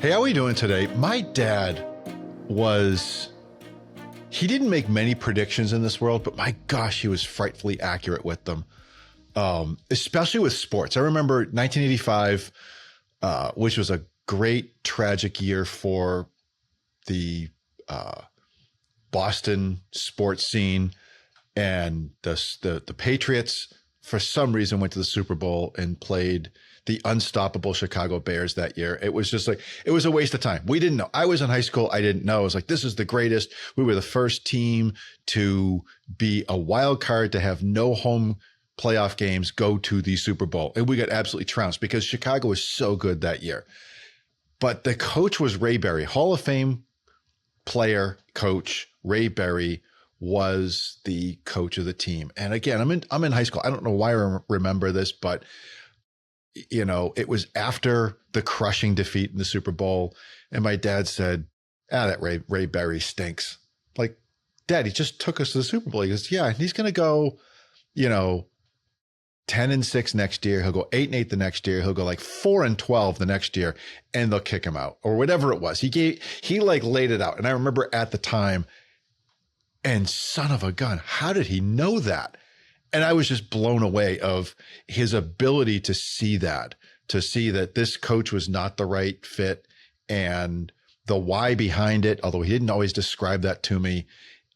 Hey, how are we doing today? My dad he didn't make many predictions in this world, but my gosh, he was frightfully accurate with them, especially with sports. I remember 1985, which was a great, tragic year for the Boston sports scene. And the Patriots, for some reason, went to the Super Bowl and played the unstoppable Chicago Bears that year. It was just like, it was a waste of time. We didn't know. I was in high school. I didn't know. I was like, this is the greatest. We were the first team to be a wild card, to have no home playoff games, go to the Super Bowl. And we got absolutely trounced because Chicago was so good that year. But the coach was Ray Berry, Hall of Fame player, coach. Ray Berry was the coach of the team. And again, I'm in high school. I don't know why I remember this, but you know, it was after the crushing defeat in the Super Bowl. And my dad said, that Ray Berry stinks. Like, Dad, he just took us to the Super Bowl. He goes, yeah, he's going to go, 10-6 next year. He'll go 8-8 the next year. He'll go like 4-12 the next year, and they'll kick him out or whatever it was. He laid it out. And I remember at the time, and son of a gun, how did he know that? And I was just blown away of his ability to see that this coach was not the right fit, and the why behind it, although he didn't always describe that to me.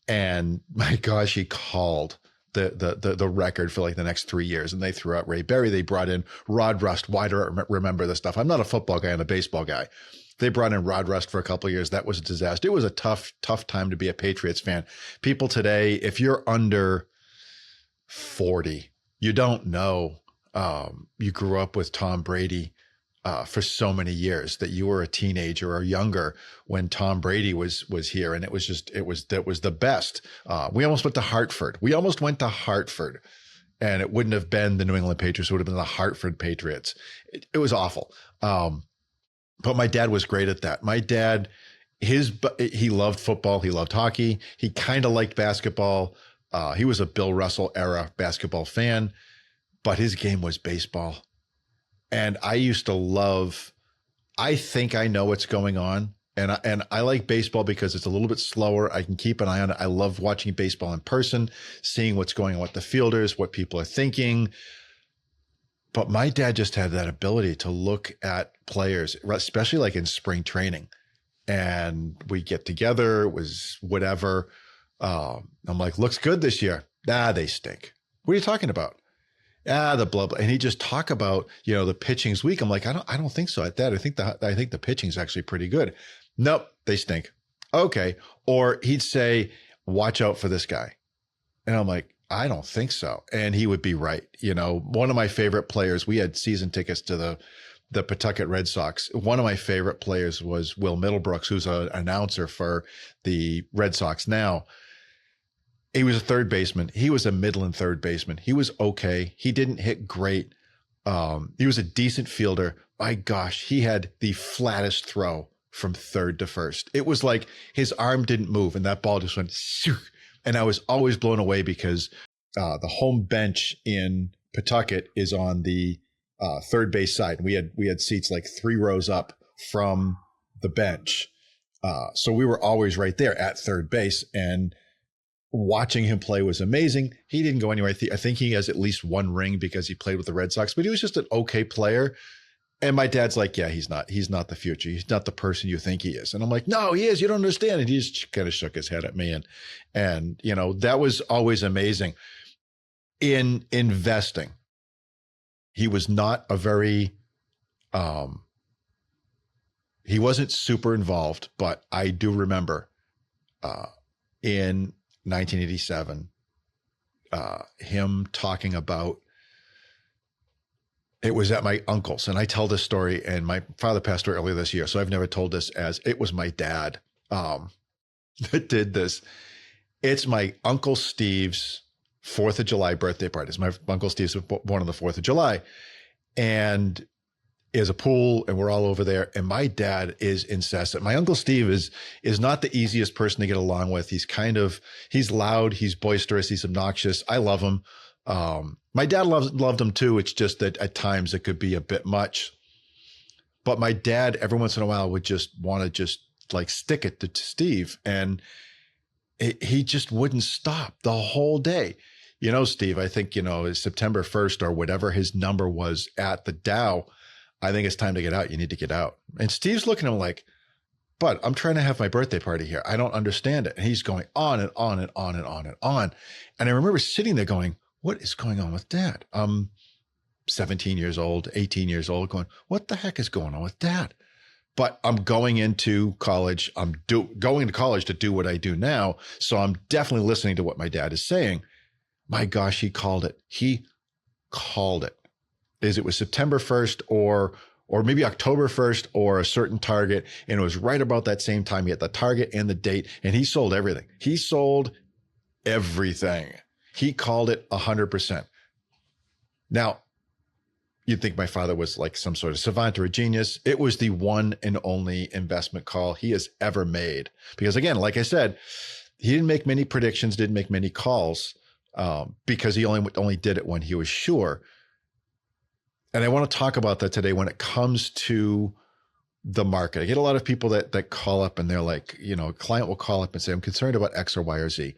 And my gosh, he called the record for like the next 3 years, and they threw out Ray Berry. They brought in Rod Rust. Why do I remember this stuff? I'm not a football guy. I'm a baseball guy. They brought in Rod Rust for a couple of years. That was a disaster. It was a tough time to be a Patriots fan. People today, if you're under 40, you don't know. You grew up with Tom Brady for so many years that you were a teenager or younger when Tom Brady was here, and that was the best. We almost went to Hartford. And it wouldn't have been the New England Patriots. It would have been the Hartford Patriots. It was awful. But my dad was great at that. My dad, he loved football. He loved hockey. He kind of liked basketball. He was a Bill Russell era basketball fan, but his game was baseball. And I used to I think I know what's going on. And I like baseball because it's a little bit slower. I can keep an eye on it. I love watching baseball in person, seeing what's going on with the fielders, what people are thinking. But my dad just had that ability to look at players, especially like in spring training. And we get together, it was whatever. I'm like, looks good this year. They stink. What are you talking about? The blah, blah. And he just talk about, the pitching's weak. I'm like, I don't think so at that. I think the pitching's actually pretty good. Nope, they stink. Okay. Or he'd say, watch out for this guy. And I'm like, I don't think so. And he would be right. One of my favorite players, we had season tickets to the Pawtucket Red Sox. One of my favorite players was Will Middlebrooks, who's an announcer for the Red Sox now. He was a third baseman. He was a Midland third baseman. He was okay. He didn't hit great. He was a decent fielder. My gosh, he had the flattest throw from third to first. It was like his arm didn't move and that ball just went shoo. And I was always blown away because the home bench in Pawtucket is on the third base side. We had seats like 3 rows up from the bench. So we were always right there at third base, and watching him play was amazing. He didn't go anywhere. I think he has at least 1 ring because he played with the Red Sox, but he was just an okay player. And my dad's like, yeah, he's not the future. He's not the person you think he is. And I'm like, no, he is. You don't understand. And he just kind of shook his head at me. And that was always amazing. In investing, he was not a very, he wasn't super involved, but I do remember in 1987, him talking about, it was at my uncle's, and I tell this story, and my father passed away earlier this year, so I've never told this as it was my dad that did this. It's my Uncle Steve's 4th of July birthday party. It's my Uncle Steve's born on the 4th of July, and is a pool, and we're all over there. And my dad is incessant. My Uncle Steve is not the easiest person to get along with. He's loud, he's boisterous, he's obnoxious. I love him. My dad loved him too. It's just that at times it could be a bit much. But my dad, every once in a while, would just want to just like stick it to Steve. And he just wouldn't stop the whole day. You know, Steve, I think, it's September 1st or whatever his number was at the Dow. I think it's time to get out. You need to get out. And Steve's looking at him like, but I'm trying to have my birthday party here. I don't understand it. And he's going on and on and on and on and on. And I remember sitting there going, what is going on with Dad? I'm 17 years old, 18 years old, going, what the heck is going on with Dad? But I'm going into college. I'm going to college to do what I do now. So I'm definitely listening to what my dad is saying. My gosh, he called it. He called it. It was September 1st or maybe October 1st or a certain target. And it was right about that same time. He had the target and the date, and he sold everything. He sold everything. He called it 100%. Now, you'd think my father was like some sort of savant or a genius. It was the one and only investment call he has ever made. Because again, like I said, he didn't make many predictions, didn't make many calls, because he only did it when he was sure. And I want to talk about that today when it comes to the market. I get a lot of people that call up and they're like, a client will call up and say, I'm concerned about X or Y or Z.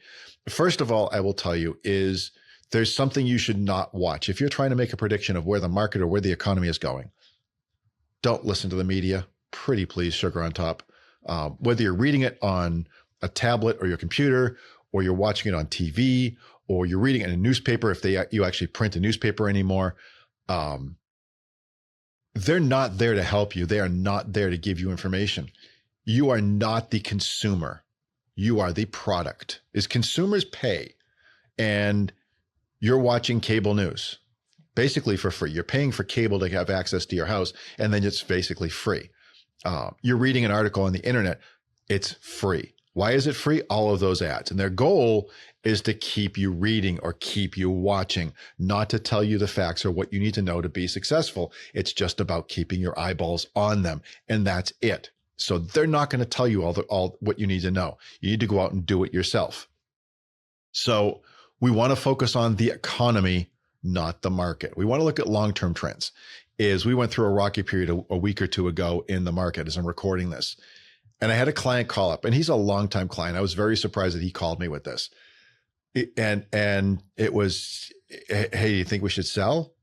First of all, I will tell you is there's something you should not watch. If you're trying to make a prediction of where the market or where the economy is going, don't listen to the media. Pretty please, sugar on top. Whether you're reading it on a tablet or your computer, or you're watching it on TV, or you're reading it in a newspaper, if you actually print a newspaper anymore, they're not there to help you. They are not there to give you information. You are not the consumer. You are the product. Is consumers pay, and you're watching cable news basically for free. You're paying for cable to have access to your house, and then it's basically free. You're reading an article on the internet. It's free. Why is it free? All of those ads. And their goal is to keep you reading or keep you watching, not to tell you the facts or what you need to know to be successful. It's just about keeping your eyeballs on them. And that's it. So they're not going to tell you all what you need to know. You need to go out and do it yourself. So we want to focus on the economy, not the market. We want to look at long-term trends. We went through a rocky period a week or two ago in the market as I'm recording this. And I had a client call up, and he's a longtime client. I was very surprised that he called me with this. And it was, hey, do you think we should sell?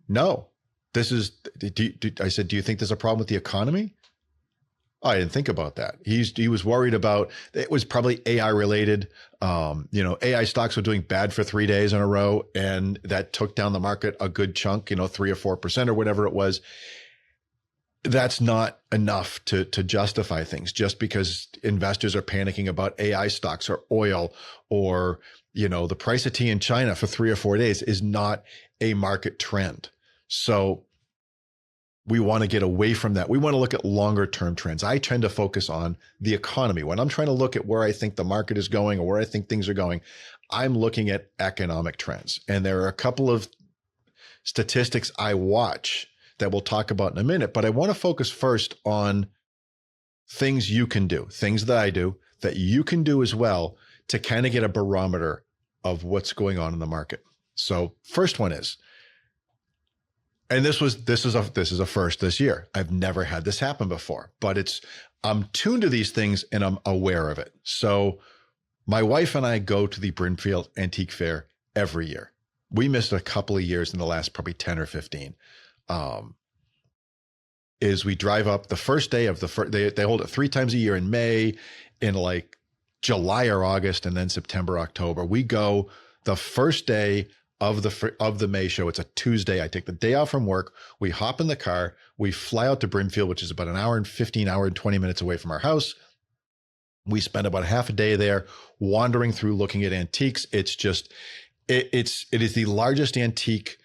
No. I said, do you think there's a problem with the economy? Oh, I didn't think about that. He was worried about, it was probably AI related. AI stocks were doing bad for 3 days in a row, and that took down the market a good chunk, 3 or 4% or whatever it was. That's not enough to justify things just because investors are panicking about AI stocks or oil or, the price of tea in China for 3 or 4 days is not a market trend. So we want to get away from that. We want to look at longer term trends. I tend to focus on the economy. When I'm trying to look at where I think the market is going or where I think things are going, I'm looking at economic trends. And there are a couple of statistics I watch that we'll talk about in a minute, but I want to focus first on things you can do, things that I do, that you can do as well to kind of get a barometer of what's going on in the market. So first one is, and this is a first this year. I've never had this happen before, but I'm tuned to these things and I'm aware of it. So my wife and I go to the Brimfield Antique Fair every year. We missed a couple of years in the last probably 10 or 15. Is we drive up the first day of they hold it 3 times a year in May, in like July or August, and then September, October. We go the first day of the May show. It's a Tuesday. I take the day off from work. We hop in the car. We fly out to Brimfield, which is about an hour and 20 minutes away from our house. We spend about half a day there wandering through, looking at antiques. It's just, it is the largest antique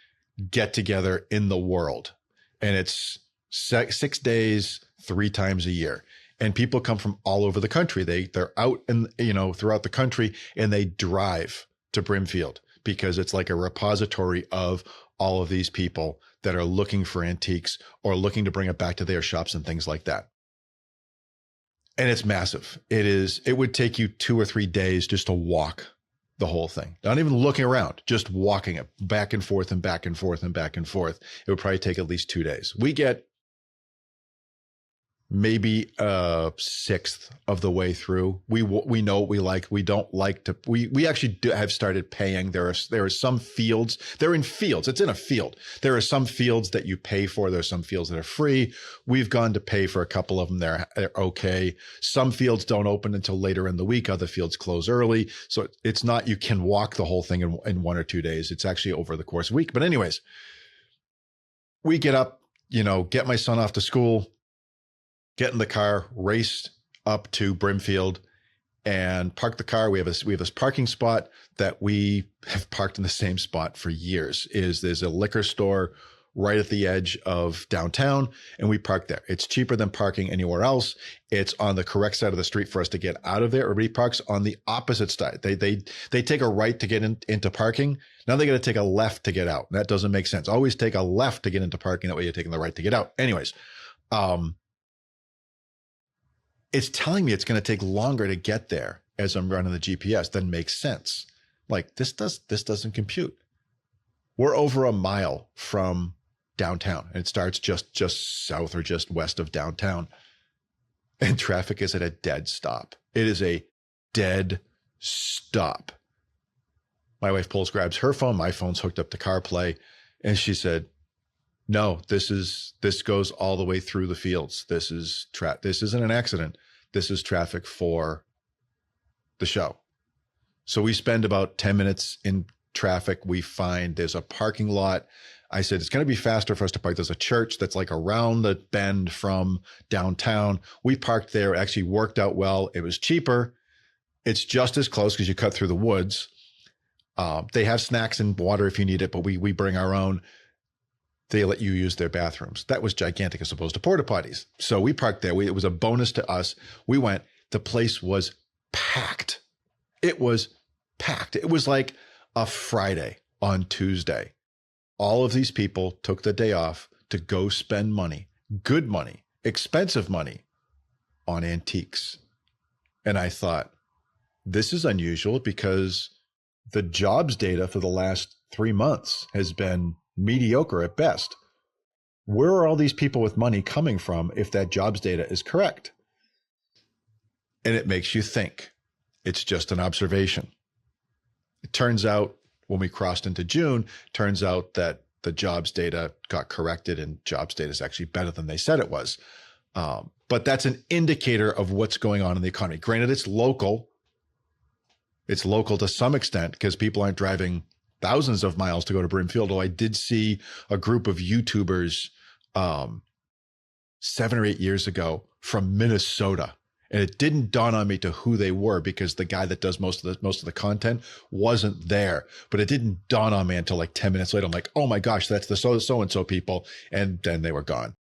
get together in the world. And it's 6 days, 3 times a year. And people come from all over the country. They're out and, throughout the country, and they drive to Brimfield because it's like a repository of all of these people that are looking for antiques or looking to bring it back to their shops and things like that. And it's massive. It would take you 2 or 3 days just to walk the whole thing. Not even looking around, just walking it back and forth and back and forth and back and forth. It would probably take at least 2 days. We get maybe a sixth of the way through. We know what we like. We don't like to. We actually have started paying. There are some fields. They're in fields. It's in a field. There are some fields that you pay for. There are some fields that are free. We've gone to pay for a couple of them. They're okay. Some fields don't open until later in the week. Other fields close early. So it's not you can walk the whole thing in 1 or 2 days. It's actually over the course of a week. But anyways, we get up, get my son off to school, get in the car, race up to Brimfield and park the car. We have this parking spot that we have parked in the same spot for years. There's a liquor store right at the edge of downtown, and we park there. It's cheaper than parking anywhere else. It's on the correct side of the street for us to get out of there. Everybody parks on the opposite side. They take a right to get into parking. Now they got to take a left to get out. That doesn't make sense. Always take a left to get into parking. That way you're taking the right to get out. Anyways, it's telling me it's going to take longer to get there as I'm running the GPS. That makes sense. Like this doesn't compute. We're over a mile from downtown, and it starts just south or just west of downtown, and traffic is at a dead stop. It is a dead stop. My wife grabs her phone. My phone's hooked up to CarPlay, and she said, "No, this goes all the way through the fields. This isn't an accident. This is traffic for the show." So we spend about 10 minutes in traffic. We find there's a parking lot. I said, it's going to be faster for us to park. There's a church that's like around the bend from downtown. We parked there. It actually worked out well. It was cheaper. It's just as close because you cut through the woods. They have snacks and water if you need it, but we bring our own. They let you use their bathrooms. That was gigantic as opposed to porta potties. So we parked there. It was a bonus to us. We went. The place was packed. It was packed. It was like a Friday on Tuesday. All of these people took the day off to go spend money, good money, expensive money on antiques. And I thought, this is unusual because the jobs data for the last 3 months has been mediocre at best. Where are all these people with money coming from if that jobs data is correct? And it makes you think. It's just an observation. It turns out when we crossed into June, turns out that the jobs data got corrected and jobs data is actually better than they said it was. But that's an indicator of what's going on in the economy. Granted, it's local. It's local to some extent because people aren't driving thousands of miles to go to Brimfield. Although I did see a group of YouTubers 7 or 8 years ago from Minnesota. And it didn't dawn on me to who they were because the guy that does most of the content wasn't there. But it didn't dawn on me until like 10 minutes later. I'm like, oh my gosh, that's the so-and-so people. And then they were gone.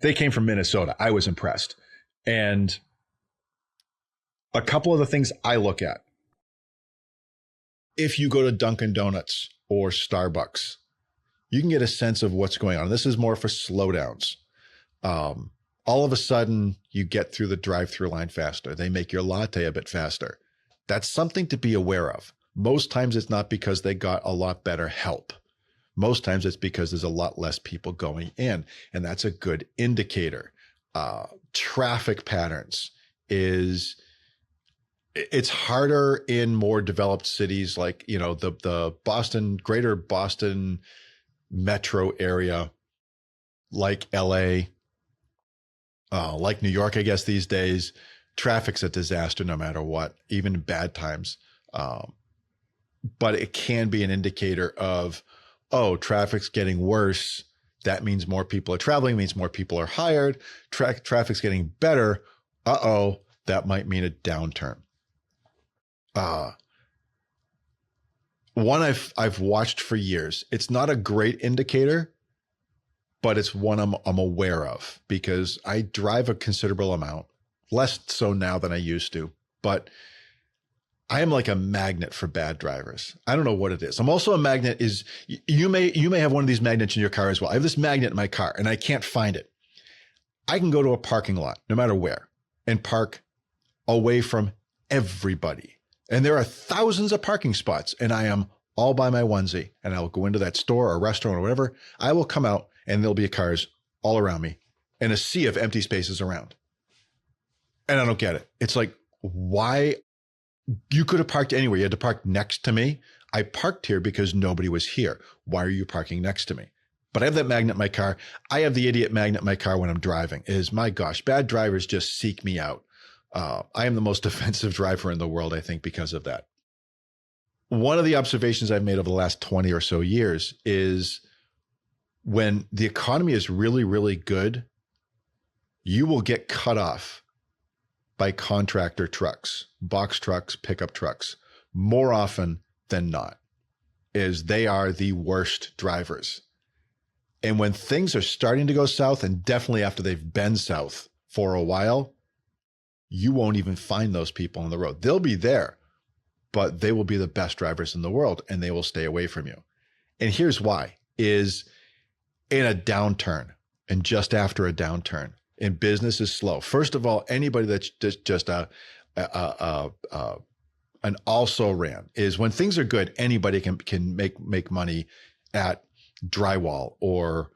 They came from Minnesota. I was impressed. And a couple of the things I look at. If you go to Dunkin' Donuts or Starbucks, you can get a sense of what's going on. This is more for slowdowns. All of a sudden, you get through the drive-through line faster. They make your latte a bit faster. That's something to be aware of. Most times it's not because they got a lot better help. Most times it's because there's a lot less people going in, and that's a good indicator. Traffic patterns it's harder in more developed cities like, the Boston, greater Boston metro area, like LA, like New York, I guess these days, traffic's a disaster no matter what, even in bad times. But it can be an indicator of, traffic's getting worse. That means more people are traveling, means more people are hired. Traffic's getting better. That might mean a downturn. One I've watched for years. It's not a great indicator, but it's one I'm aware of because I drive a considerable amount, less so now than I used to, but I am like a magnet for bad drivers. I don't know what it is. I'm also a magnet you may have one of these magnets in your car as well. I have this magnet in my car and I can't find it. I can go to a parking lot, no matter where, and park away from everybody. And there are thousands of parking spots and I am all by my onesie and I'll go into that store or restaurant or whatever. I will come out and there'll be cars all around me and a sea of empty spaces around. And I don't get it. It's like, why? You could have parked anywhere. You had to park next to me. I parked here because nobody was here. Why are you parking next to me? But I have that magnet in my car. I have the idiot magnet in my car when I'm driving. My gosh, bad drivers just seek me out. I am the most offensive driver in the world, I think, because of that. One of the observations I've made over the last 20 or so years is when the economy is really, really good, you will get cut off by contractor trucks, box trucks, pickup trucks, more often than not, is they are the worst drivers. And when things are starting to go south, and definitely after they've been south for a while, you won't even find those people on the road. They'll be there, but they will be the best drivers in the world and they will stay away from you. And here's why, is in a downturn and just after a downturn, and business is slow. First of all, anybody that's just an also ran is when things are good, anybody can make money at drywall or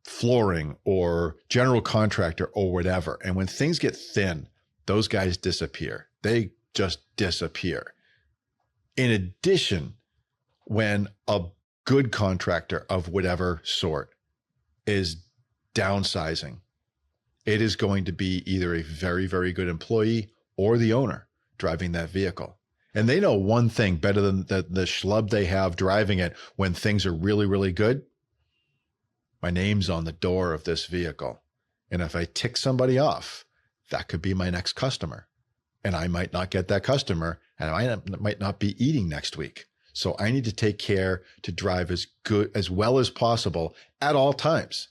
flooring or general contractor or whatever. And when things get thin, those guys disappear. They just disappear. In addition, when a good contractor of whatever sort is downsizing, it is going to be either a very, very good employee or the owner driving that vehicle. And they know one thing better than the schlub they have driving it when things are really, really good. My name's on the door of this vehicle. And if I tick somebody off, that could be my next customer. And I might not get that customer, and I might not be eating next week. So I need to take care to drive as well as possible at all times.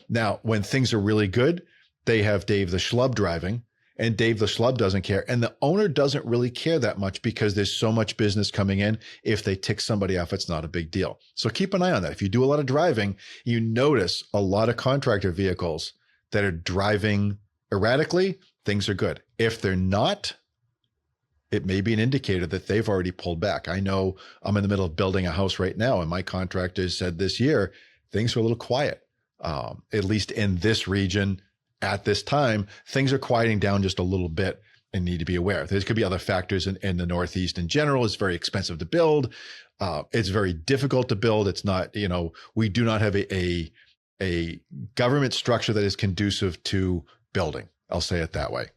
Now, when things are really good, they have Dave the Schlub driving, and Dave the Schlub doesn't care. And the owner doesn't really care that much because there's so much business coming in. If they tick somebody off, it's not a big deal. So keep an eye on that. If you do a lot of driving, you notice a lot of contractor vehicles that are driving erratically, things are good. If they're not, it may be an indicator that they've already pulled back. I know I'm in the middle of building a house right now, and my contractor said this year, things are a little quiet, at least in this region. At this time, things are quieting down just a little bit and need to be aware. There could be other factors in the Northeast in general. It's very expensive to build. It's very difficult to build. It's not, we do not have a government structure that is conducive to building. I'll say it that way.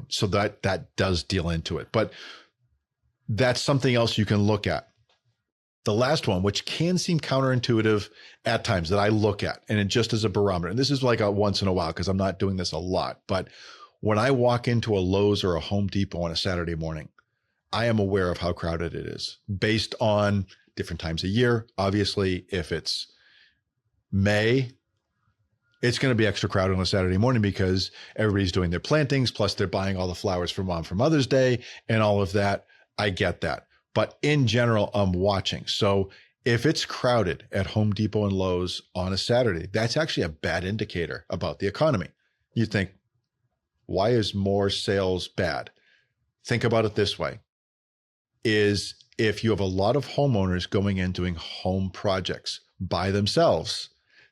So that does deal into it. But that's something else you can look at. The last one, which can seem counterintuitive at times that I look at, and it just as a barometer, and this is like a once in a while because I'm not doing this a lot, but when I walk into a Lowe's or a Home Depot on a Saturday morning, I am aware of how crowded it is based on different times of year. Obviously, if it's May, it's going to be extra crowded on a Saturday morning because everybody's doing their plantings, plus they're buying all the flowers for Mom for Mother's Day and all of that. I get that. But in general, I'm watching. So if it's crowded at Home Depot and Lowe's on a Saturday, that's actually a bad indicator about the economy. You think, why is more sales bad? Think about it this way, is if you have a lot of homeowners going in doing home projects by themselves,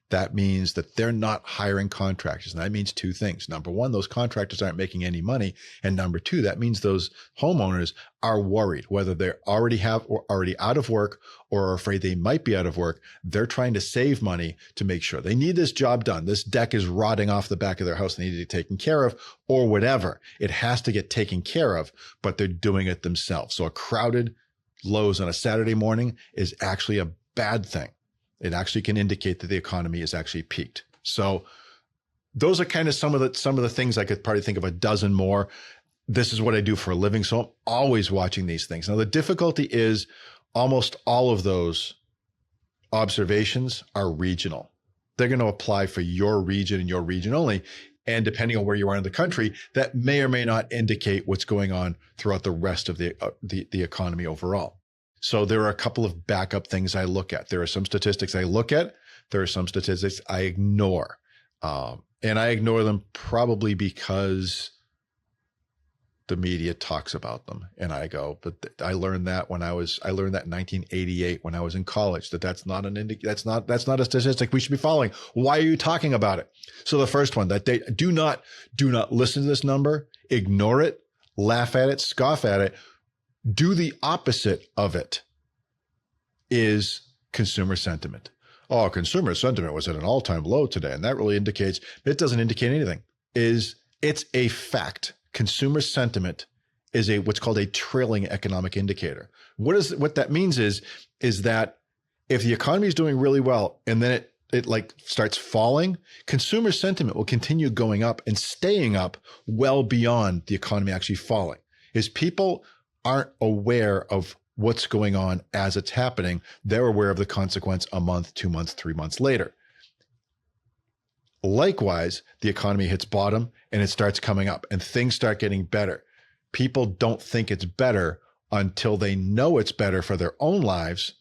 that means that they're not hiring contractors. And that means two things. Number one, those contractors aren't making any money. And number two, that means those homeowners are worried, whether they're already out of work or are afraid they might be out of work. They're trying to save money to make sure they need this job done. This deck is rotting off the back of their house. They need it taken care of or whatever. It has to get taken care of, but they're doing it themselves. So a crowded Lowe's on a Saturday morning is actually a bad thing. It actually can indicate that the economy is actually peaked. So those are kind of some of the things. I could probably think of a dozen more. This is what I do for a living. So I'm always watching these things. Now, the difficulty is almost all of those observations are regional. They're going to apply for your region and your region only. And depending on where you are in the country, that may or may not indicate what's going on throughout the rest of the economy overall. So there are a couple of backup things I look at. There are some statistics I look at. There are some statistics I ignore. And I ignore them probably because the media talks about them. And I go, but I learned that I learned that in 1988 when I was in college, that's not that's not a statistic we should be following. Why are you talking about it? So the first one, that they do not listen to this number, ignore it, laugh at it, scoff at it, do the opposite of it, is consumer sentiment. Oh, consumer sentiment was at an all-time low today. And that really indicates, it doesn't indicate anything. It's a fact. Consumer sentiment is what's called a trailing economic indicator. What that means is that if the economy is doing really well and then it like starts falling, consumer sentiment will continue going up and staying up well beyond the economy actually falling. Is people aren't aware of what's going on as it's happening. They're aware of the consequence a month, 2 months, 3 months later. Likewise, the economy hits bottom and it starts coming up and things start getting better. People don't think it's better until they know it's better for their own lives.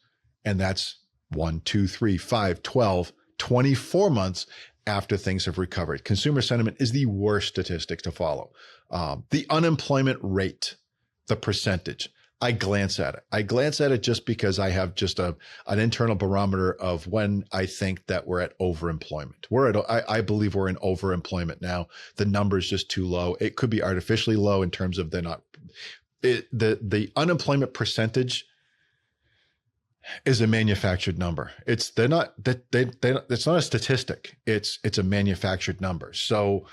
And that's 1, 2, 3, 5, 12, 24 months after things have recovered. Consumer sentiment is the worst statistic to follow. The unemployment rate, the percentage, I glance at it. I glance at it just because I have just an internal barometer of when I think that we're at overemployment. I believe we're in overemployment now. The number is just too low. It could be artificially low in terms of the unemployment percentage is a manufactured number. It's not a statistic. It's a manufactured number. So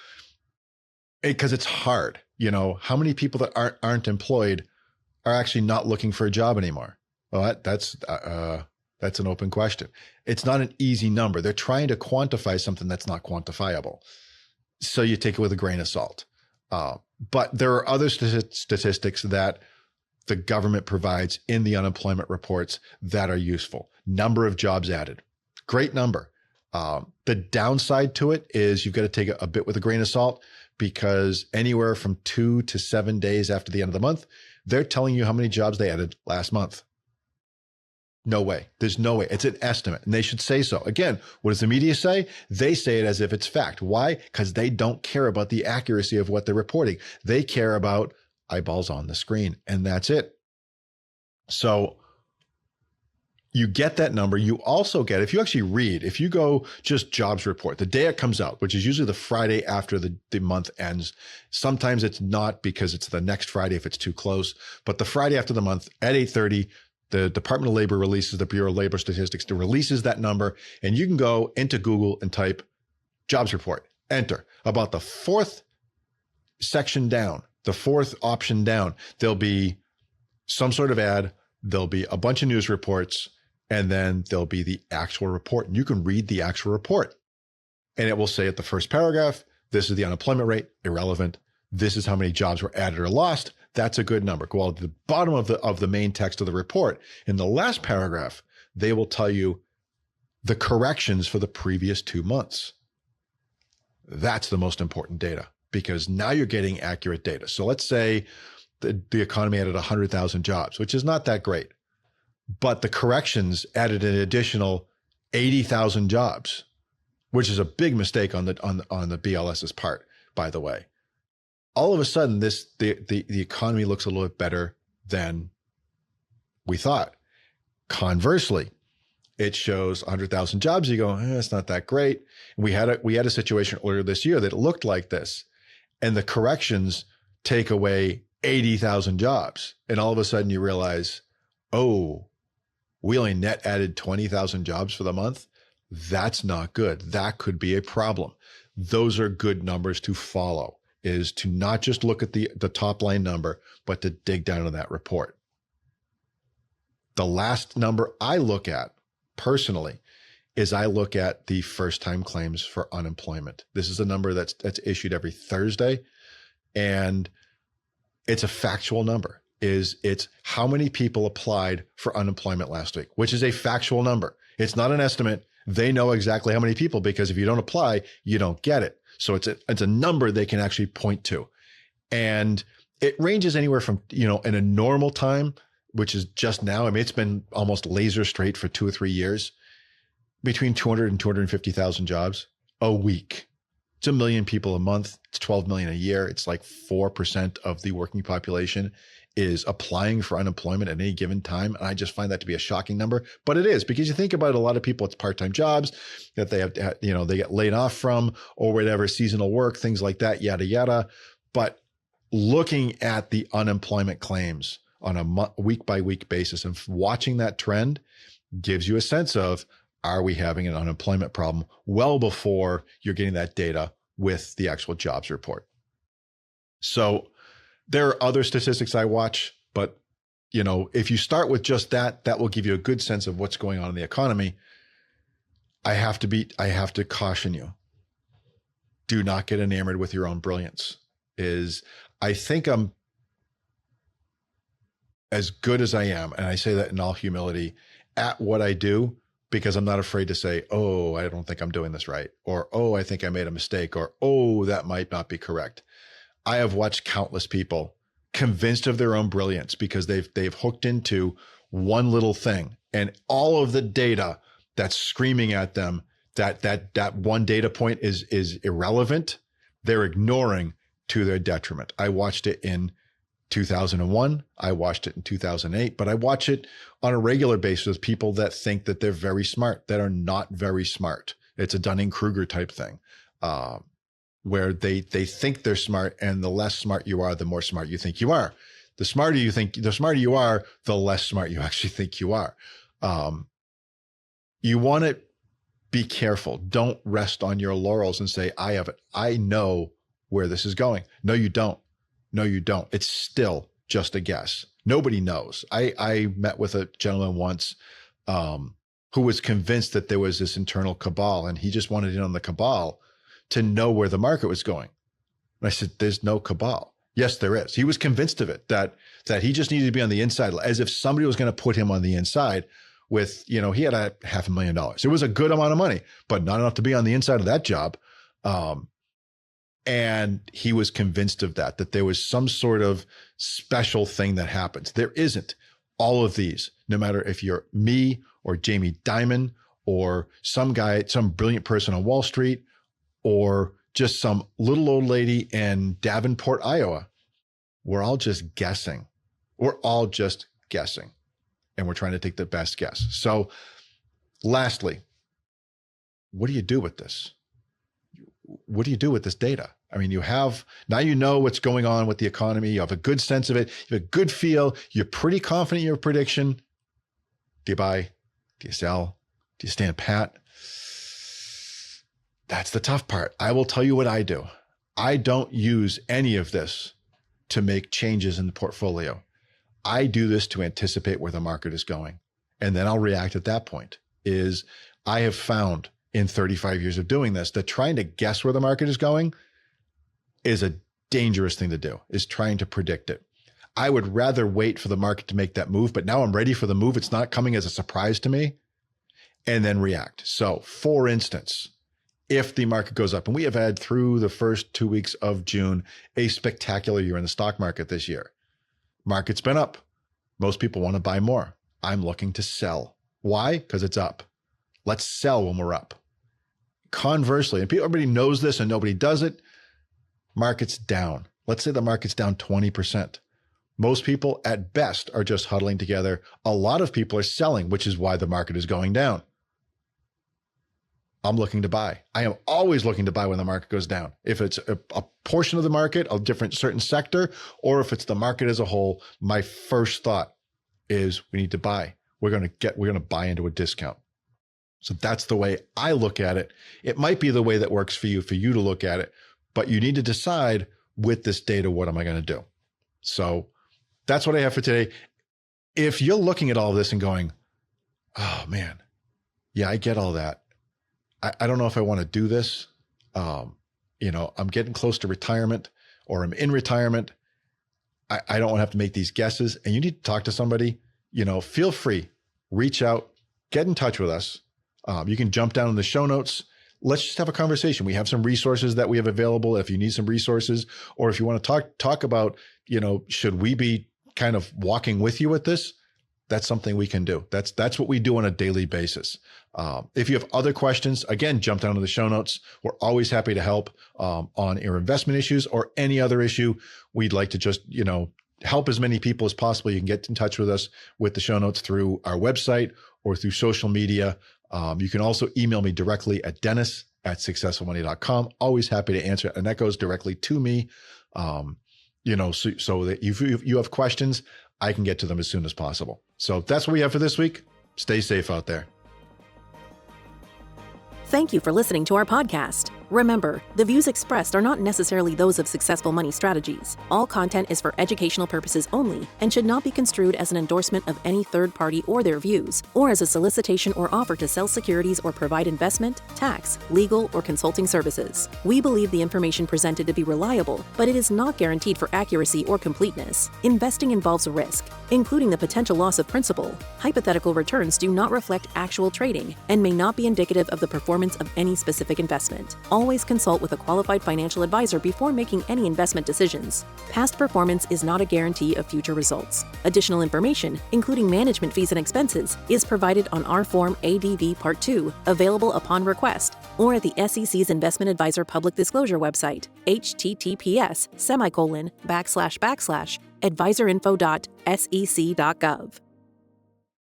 because it's hard, how many people that aren't employed are actually not looking for a job anymore? Well, that's an open question. It's not an easy number. They're trying to quantify something that's not quantifiable. So you take it with a grain of salt. But there are other statistics that the government provides in the unemployment reports that are useful. Number of jobs added. Great number. The downside to it is you've got to take a bit with a grain of salt, because anywhere from 2 to 7 days after the end of the month, they're telling you how many jobs they added last month. No way. There's no way. It's an estimate, and they should say so. Again, what does the media say? They say it as if it's fact. Why? Because they don't care about the accuracy of what they're reporting. They care about eyeballs on the screen, and that's it. So you get that number. You also get, if you go just jobs report, the day it comes out, which is usually the Friday after the month ends. Sometimes it's not, because it's the next Friday if it's too close, but the Friday after the month at 8:30, the Department of Labor releases, the Bureau of Labor Statistics releases that number, and you can go into Google and type jobs report, enter. About the fourth section down, the fourth option down, there'll be some sort of ad, there'll be a bunch of news reports, and then there'll be the actual report. And you can read the actual report. And it will say at the first paragraph, this is the unemployment rate, irrelevant. This is how many jobs were added or lost. That's a good number. Go all to the bottom of the main text of the report. In the last paragraph, they will tell you the corrections for the previous 2 months. That's the most important data, because now you're getting accurate data. So let's say the economy added 100,000 jobs, which is not that great. But the corrections added an additional 80,000 jobs, which is a big mistake on the BLS's part, by the way. All of a sudden, the economy looks a little bit better than we thought. Conversely, it shows 100,000 jobs. You go, it's not that great. And we had a situation earlier this year that looked like this, and the corrections take away 80,000 jobs, and all of a sudden you realize, oh, we only net added 20,000 jobs for the month. That's not good. That could be a problem. Those are good numbers to follow, is to not just look at the top line number, but to dig down on that report. The last number I look at personally is I look at the first time claims for unemployment. This is a number that's issued every Thursday, and it's a factual number. It's how many people applied for unemployment last week, which is a factual number. It's not an estimate. They know exactly how many people, because if you don't apply, you don't get it. So it's a number they can actually point to. And it ranges anywhere from, in a normal time, which is just now, I mean, it's been almost laser straight for 2 or 3 years, between 200 and 250,000 jobs a week. It's 1 million people a month. It's 12 million a year. It's like 4% of the working population is applying for unemployment at any given time. And I just find that to be a shocking number, but it is, because you think about a lot of people, it's part-time jobs that they have to, they get laid off from or whatever, seasonal work, things like that, yada, yada. But looking at the unemployment claims on a week by week basis and watching that trend gives you a sense of, are we having an unemployment problem well before you're getting that data with the actual jobs report? So there are other statistics I watch, but if you start with just that, that will give you a good sense of what's going on in the economy. I have to caution you. Do not get enamored with your own brilliance. I think I'm as good as I am, and I say that in all humility, at what I do, because I'm not afraid to say, oh, I don't think I'm doing this right, or, oh, I think I made a mistake, or, oh, that might not be correct. I have watched countless people convinced of their own brilliance because they've hooked into one little thing, and all of the data that's screaming at them that one data point is irrelevant, they're ignoring to their detriment. I watched it in 2001. I watched it in 2008, but I watch it on a regular basis with people that think that they're very smart, that are not very smart. It's a Dunning-Kruger type thing, where they think they're smart, and the less smart you are, the more smart you think you are. The smarter you are, the less smart you actually think you are. You want to be careful. Don't rest on your laurels and say, I have it. I know where this is going. No, you don't. No, you don't. It's still just a guess. Nobody knows. I met with a gentleman once who was convinced that there was this internal cabal, and he just wanted in on the cabal to know where the market was going. And I said, there's no cabal. Yes, there is. He was convinced of it, that he just needed to be on the inside, as if somebody was going to put him on the inside with, he had a $500,000. It was a good amount of money, but not enough to be on the inside of that job. And he was convinced of that there was some sort of special thing that happens. There isn't. All of these, no matter if you're me or Jamie Dimon or some guy, some brilliant person on Wall Street, or just some little old lady in Davenport, Iowa, we're all just guessing. We're all just guessing. And we're trying to take the best guess. So lastly, what do you do with this? What do you do with this data? I mean, now you know what's going on with the economy. You have a good sense of it. You have a good feel. You're pretty confident in your prediction. Do you buy? Do you sell? Do you stand pat? That's the tough part. I will tell you what I do. I don't use any of this to make changes in the portfolio. I do this to anticipate where the market is going. And then I'll react at that point. I have found in 35 years of doing this that trying to guess where the market is going is a dangerous thing to do, is trying to predict it. I would rather wait for the market to make that move, but now I'm ready for the move. It's not coming as a surprise to me, and then react. So for instance, if the market goes up, and we have had through the first 2 weeks of June, a spectacular year in the stock market this year. Market's been up. Most people want to buy more. I'm looking to sell. Why? Because it's up. Let's sell when we're up. Conversely, and everybody knows this and nobody does it, market's down. Let's say the market's down 20%. Most people at best are just huddling together. A lot of people are selling, which is why the market is going down. I'm looking to buy. I am always looking to buy when the market goes down. If it's a portion of the market, a different certain sector, or if it's the market as a whole, my first thought is we need to buy. We're going to buy into a discount. So that's the way I look at it. It might be the way that works for you to look at it, but you need to decide with this data, what am I going to do? So that's what I have for today. If you're looking at all this and going, oh man, yeah, I get all that. I don't know if I want to do this. I'm getting close to retirement, or I'm in retirement. I don't want to have to make these guesses, and you need to talk to somebody. Feel free, reach out, get in touch with us. You can jump down in the show notes. Let's just have a conversation. We have some resources that we have available if you need some resources, or if you want to talk about, should we be kind of walking with you with this? That's something we can do. That's what we do on a daily basis. If you have other questions, again, jump down to the show notes. We're always happy to help on your investment issues or any other issue. We'd like to just, help as many people as possible. You can get in touch with us with the show notes through our website or through social media. You can also email me directly at dennis@successfulmoney.com. Always happy to answer it. And that goes directly to me, so that if you have questions, I can get to them as soon as possible. So that's what we have for this week. Stay safe out there. Thank you for listening to our podcast. Remember, the views expressed are not necessarily those of Successful Money Strategies. All content is for educational purposes only and should not be construed as an endorsement of any third party or their views, or as a solicitation or offer to sell securities or provide investment, tax, legal, or consulting services. We believe the information presented to be reliable, but it is not guaranteed for accuracy or completeness. Investing involves risk, including the potential loss of principal. Hypothetical returns do not reflect actual trading and may not be indicative of the performance of any specific investment. Always consult with a qualified financial advisor before making any investment decisions. Past performance is not a guarantee of future results. Additional information, including management fees and expenses, is provided on our Form ADV Part 2, available upon request, or at the SEC's Investment Advisor Public Disclosure website, https://advisorinfo.sec.gov.